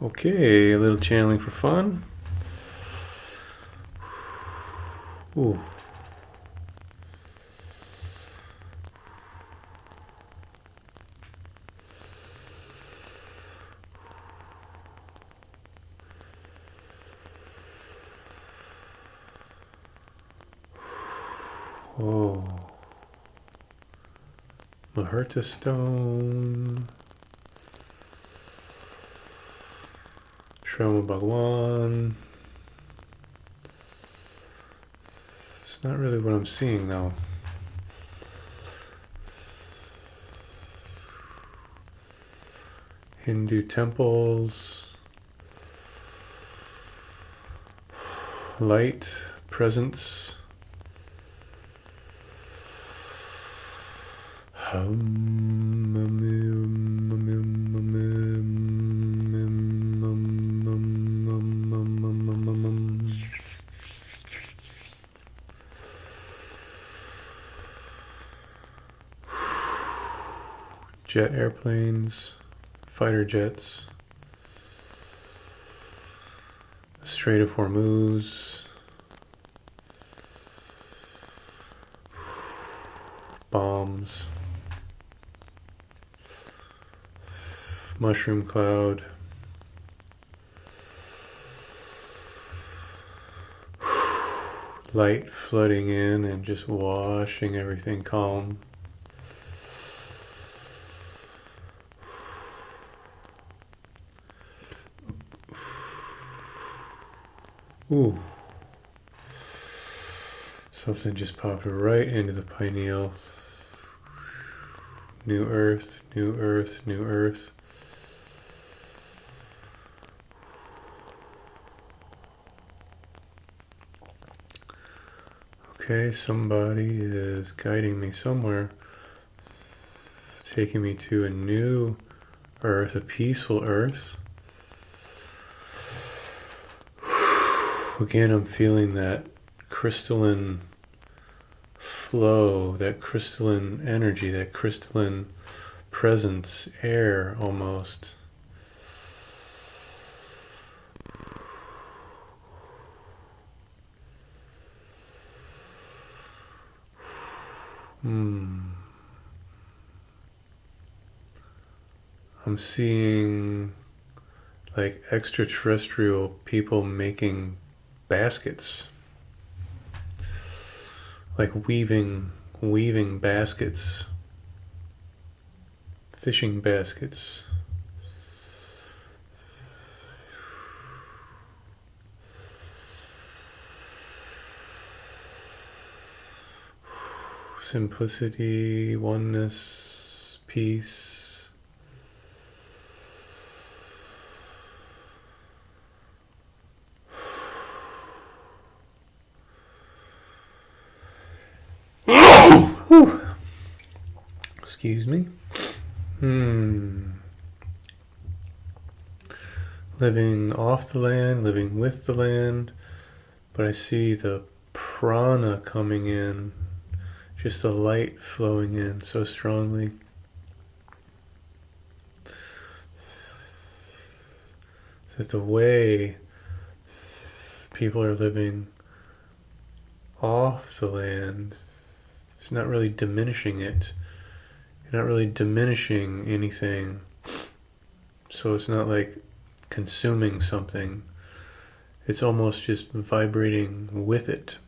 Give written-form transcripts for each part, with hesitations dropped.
Okay, a little channeling for fun. Ooh. Oh. Maherta Stone. Shrama Bhagwan. It's not really what I'm seeing though. Hindu temples. Light. Presence. Jet airplanes, fighter jets, the Strait of Hormuz, bombs, mushroom cloud, light flooding in and just washing everything calm. Ooh. Something just popped right into the pineal. New earth, new earth, new earth. Okay, somebody is guiding me somewhere, taking me to a new earth, a peaceful earth. Again, I'm feeling that crystalline flow, that crystalline energy, that crystalline presence, air almost. I'm seeing like extraterrestrial people making baskets, like weaving baskets, fishing baskets. Simplicity, oneness, peace. Excuse me. Living off the land, living with the land, but I see the prana coming in, just the light flowing in so strongly. That the way people are living off the land, it's not really diminishing it. You're not really diminishing anything. So it's not like consuming something. It's almost just vibrating with it.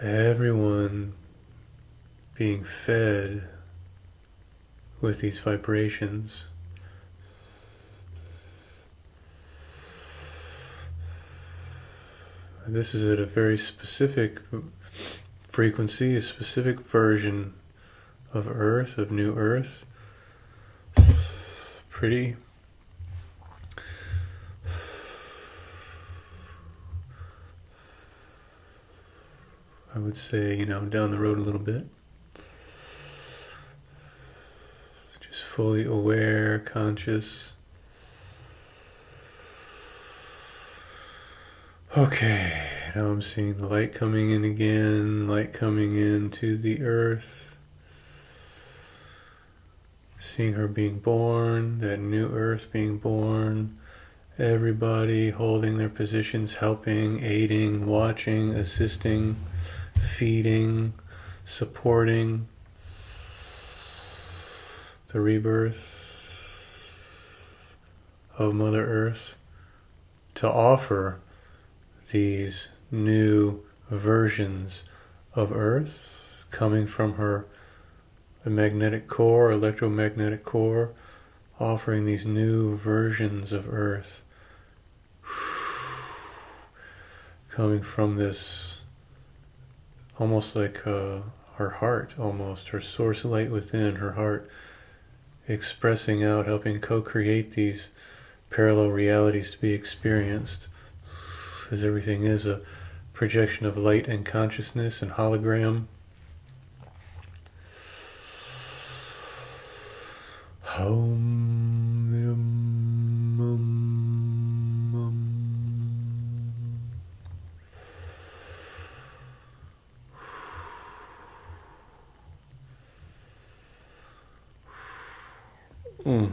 Everyone being fed with these vibrations. This is at a very specific frequency, a specific version of Earth, of New Earth. Pretty. I would say, down the road a little bit. Just fully aware, conscious. Okay, now I'm seeing the light coming in again, light coming into the earth. seeing her being born, that new earth being born, everybody holding their positions, helping, aiding, watching, assisting, feeding, supporting the rebirth of Mother Earth, to offer these new versions of Earth coming from her magnetic core, electromagnetic core, offering these new versions of Earth coming from this, almost like her heart, almost her source light within her heart, expressing out, helping co-create these parallel realities to be experienced, as everything is a projection of light and consciousness and hologram. Mm.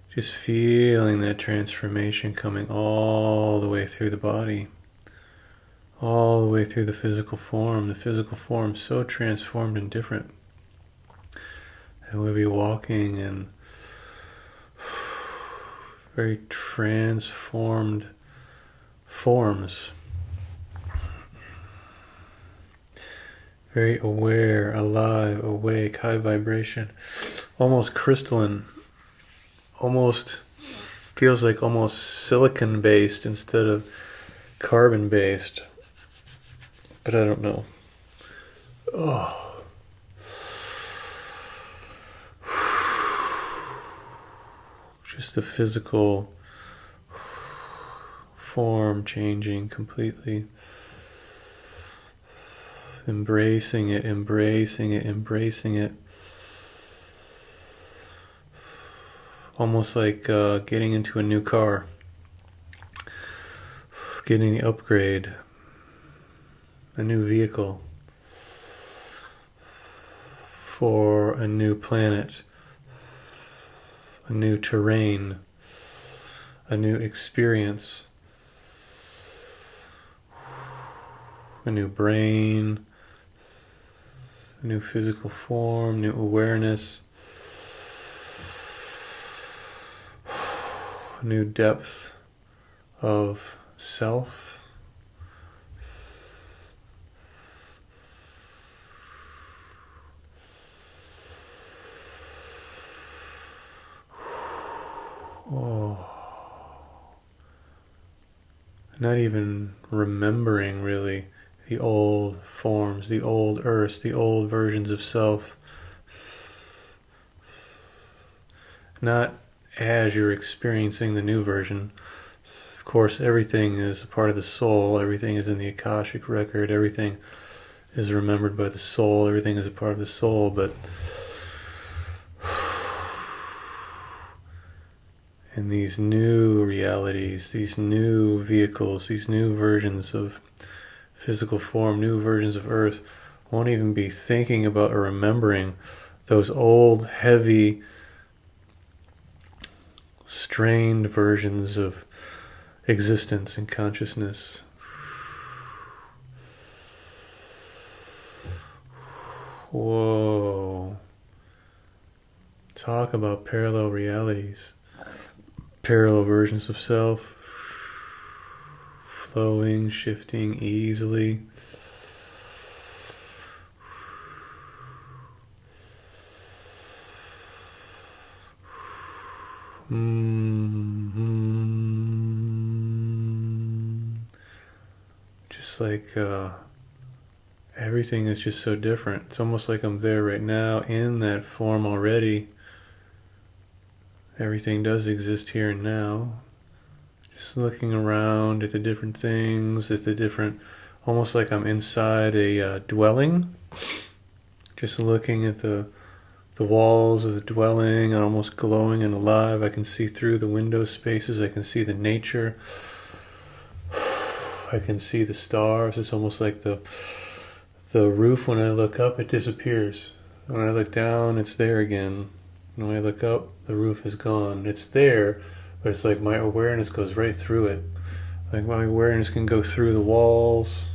Just feeling that transformation coming all the way through the body, all the way through the physical form so transformed and different. And we'll be walking in very transformed forms, very aware, alive, awake, high vibration, almost crystalline, almost feels like almost silicon based instead of carbon based, but I don't know. Just the physical form changing completely, embracing it, almost like getting into a new car, getting the upgrade, a new vehicle for a new planet, a new terrain, a new experience, a new brain, a new physical form, new awareness, a new depth of self. Not even remembering really the old forms, the old earths, the old versions of self. Not as you're experiencing the new version. Of course, everything is a part of the soul, everything is in the Akashic record, everything is remembered by the soul, everything is a part of the soul, but in these new realities, these new vehicles, these new versions of physical form, new versions of Earth, won't even be thinking about or remembering those old, heavy, strained versions of existence and consciousness. Whoa. Talk about parallel realities. Parallel versions of self, flowing, shifting easily. Just like everything is just so different. It's almost like I'm there right now in that form already. Everything does exist here and now. Just looking around at the different things, at the different almost like I'm inside a dwelling, just looking at the walls of the dwelling and almost glowing and alive. I can see through the window spaces. I can see the nature. I can see the stars. It's almost like the roof, when I look up, it disappears. When I look down, it's there again. When I look up, the roof is gone. It's there, but it's like my awareness goes right through it. Like my awareness can go through the walls,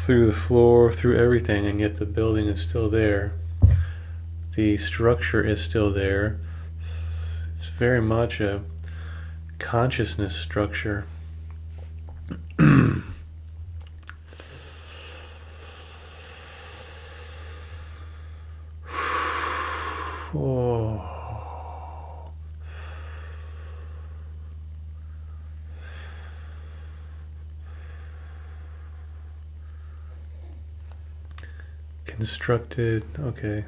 through the floor, through everything, and yet the building is still there. The structure is still there. It's very much a consciousness structure. Oh. Constructed, okay.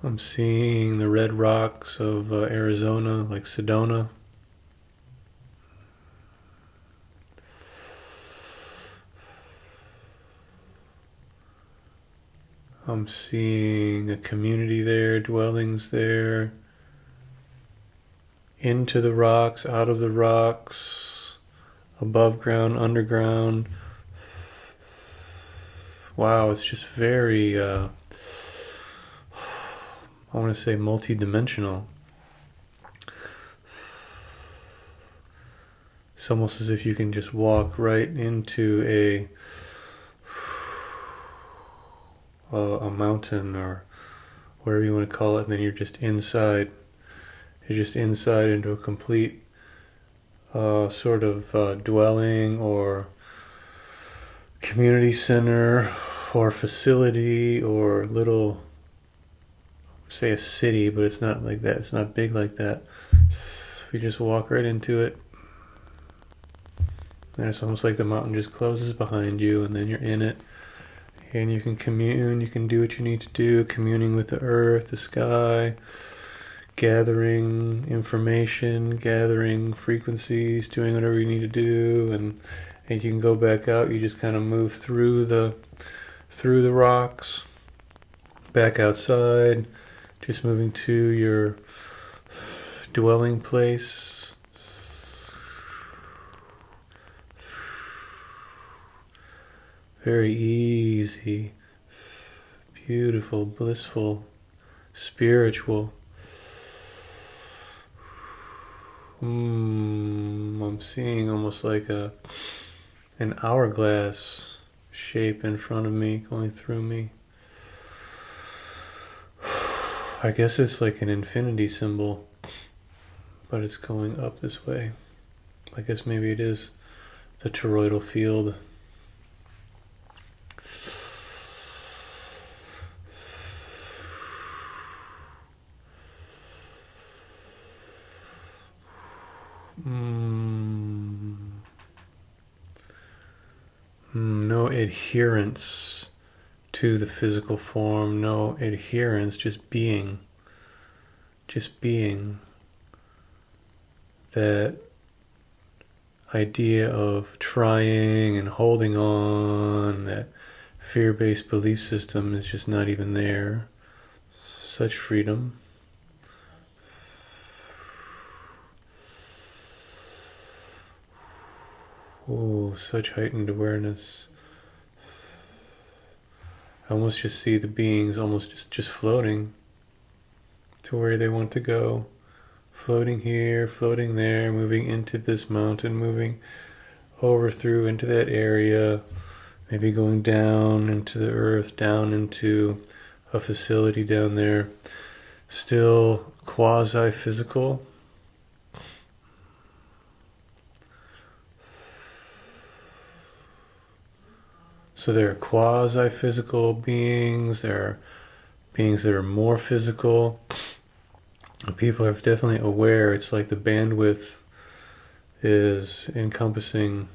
I'm seeing the red rocks of Arizona, like Sedona. I'm seeing a community there, dwellings there, into the rocks, out of the rocks, above ground, underground. Wow, it's just very, I want to say multi-dimensional. It's almost as if you can just walk right into a mountain or whatever you want to call it, and then you're just inside. You're just inside into a complete sort of dwelling or community center or facility or little, say a city, but it's not like that. It's not big like that. You just walk right into it. And it's almost like the mountain just closes behind you, and then you're in it. And you can commune, you can do what you need to do, communing with the earth, the sky, gathering information, gathering frequencies, doing whatever you need to do, and you can go back out. You just kind of move through the rocks, back outside, just moving to your dwelling place. Very easy, beautiful, blissful, spiritual. I'm seeing almost like an hourglass shape in front of me, going through me. I guess it's like an infinity symbol, but it's going up this way. I guess maybe it is the toroidal field. No adherence to the physical form, no adherence, just being. Just being. That idea of trying and holding on, that fear-based belief system is just not even there. Such freedom. Oh, such heightened awareness. I almost just see the beings almost just floating to where they want to go. Floating here, floating there, moving into this mountain, moving over through into that area, maybe going down into the earth, down into a facility down there. Still quasi-physical. So there are quasi-physical beings, there are beings that are more physical. People are definitely aware. It's like the bandwidth is encompassing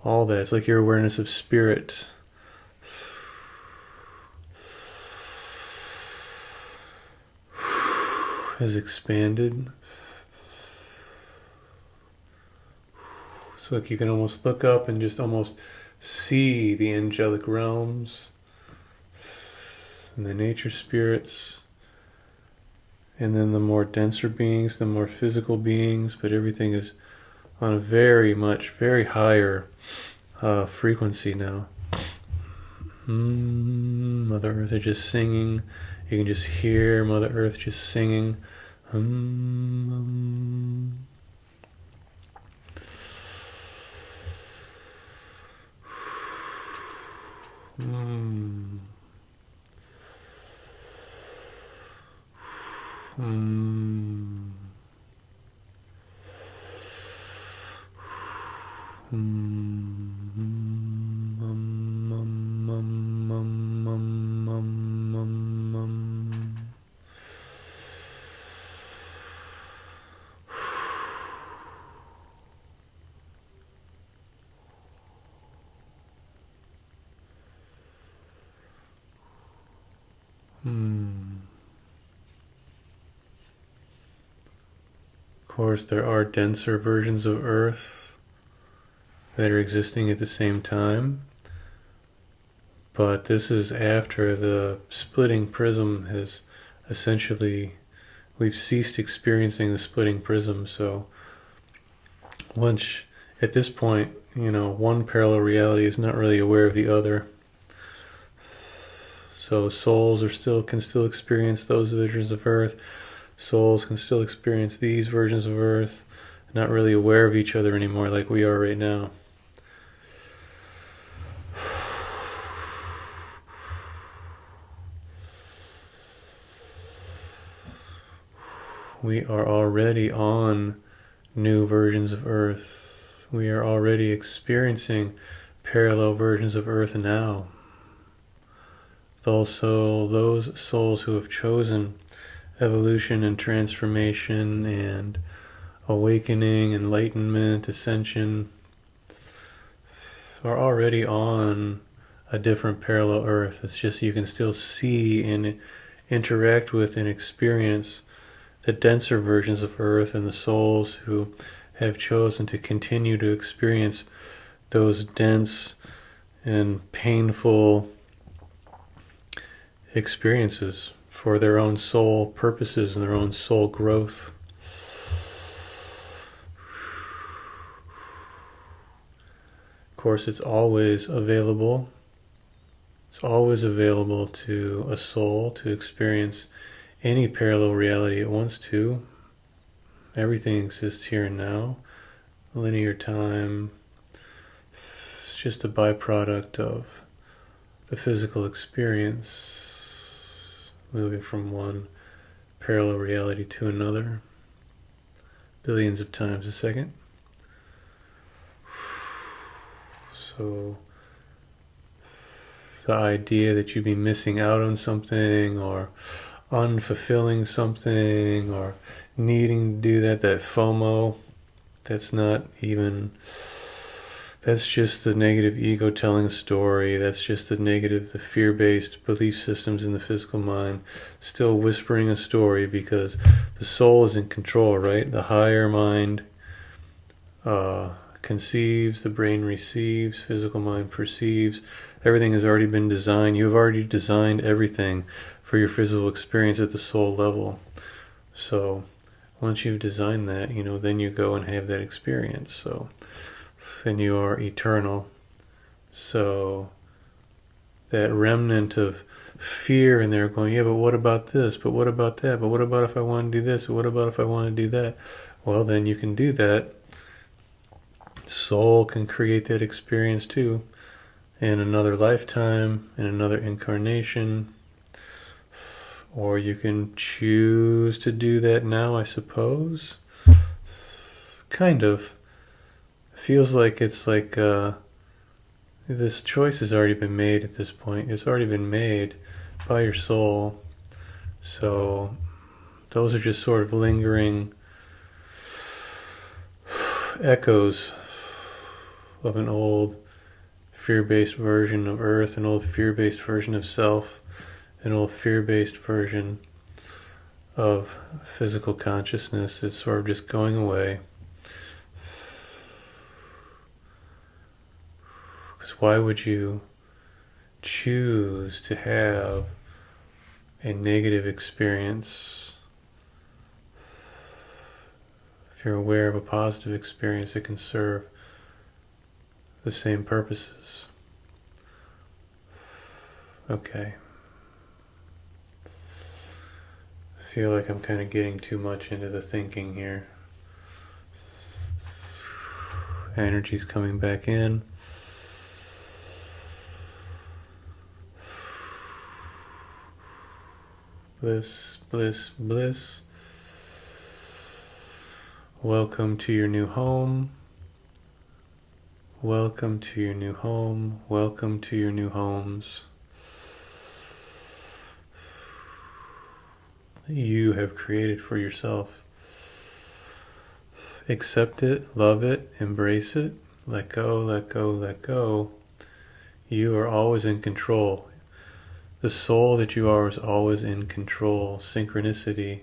all that. It's like your awareness of spirit has expanded. It's like you can almost look up and just almost see the angelic realms and the nature spirits, and then the more denser beings, the more physical beings, but everything is on a very higher frequency now. Mother Earth is just singing. You can just hear Mother Earth just singing. Of course, there are denser versions of Earth that are existing at the same time, but this is after the splitting prism has essentially, we've ceased experiencing the splitting prism. So once, at this point, one parallel reality is not really aware of the other. So souls can still experience those versions of Earth. Souls can still experience these versions of Earth, not really aware of each other anymore like we are right now. We are already on new versions of Earth. We are already experiencing parallel versions of Earth now. Also, those souls who have chosen evolution and transformation and awakening, enlightenment, ascension, are already on a different parallel Earth. It's just you can still see and interact with and experience the denser versions of Earth, and the souls who have chosen to continue to experience those dense and painful experiences for their own soul purposes and their own soul growth. Of course, it's always available. It's always available to a soul to experience any parallel reality it wants to. Everything exists here and now. Linear time, it's just a byproduct of the physical experience, moving from one parallel reality to another, billions of times a second. So the idea that you'd be missing out on something or unfulfilling something or needing to do that FOMO, that's just the negative ego telling a story. That's just the fear-based belief systems in the physical mind still whispering a story, because the soul is in control, right? The higher mind conceives, the brain receives, physical mind perceives. Everything has already been designed. You have already designed everything for your physical experience at the soul level. So once you've designed that, then you go and have that experience. So then you are eternal. So that remnant of fear in there going, yeah, but what about this? But what about that? But what about if I want to do this? Or what about if I want to do that? Well, then you can do that. Soul can create that experience too, in another lifetime, in another incarnation. Or you can choose to do that now, I suppose. Kind of. Feels like it's like this choice has already been made at this point. It's already been made by your soul. So those are just sort of lingering echoes of an old fear-based version of Earth, an old fear-based version of self, an old fear-based version of physical consciousness. It's sort of just going away. Because why would you choose to have a negative experience if you're aware of a positive experience that can serve the same purposes? Okay. I feel like I'm kind of getting too much into the thinking here. Energy's coming back in. Bliss, bliss, bliss. Welcome to your new home. Welcome to your new home. Welcome to your new homes. You have created for yourself. Accept it, love it, embrace it, let go, let go, let go. You are always in control. The soul that you are is always in control. Synchronicity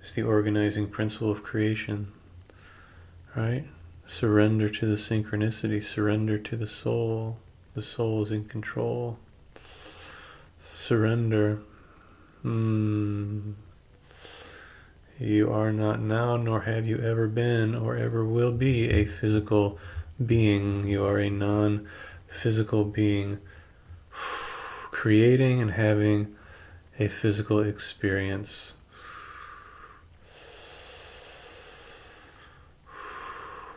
is the organizing principle of creation. Right? Surrender to the synchronicity, surrender to the soul. The soul is in control. Surrender. You are not now, nor have you ever been, or ever will be a physical being. You are a non-physical being, creating and having a physical experience.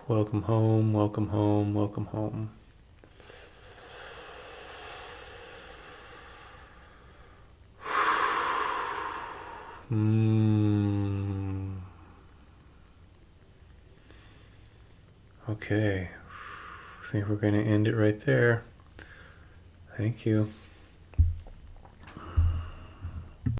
Welcome home, welcome home, welcome home. Okay, I think we're going to end it right there. Thank you.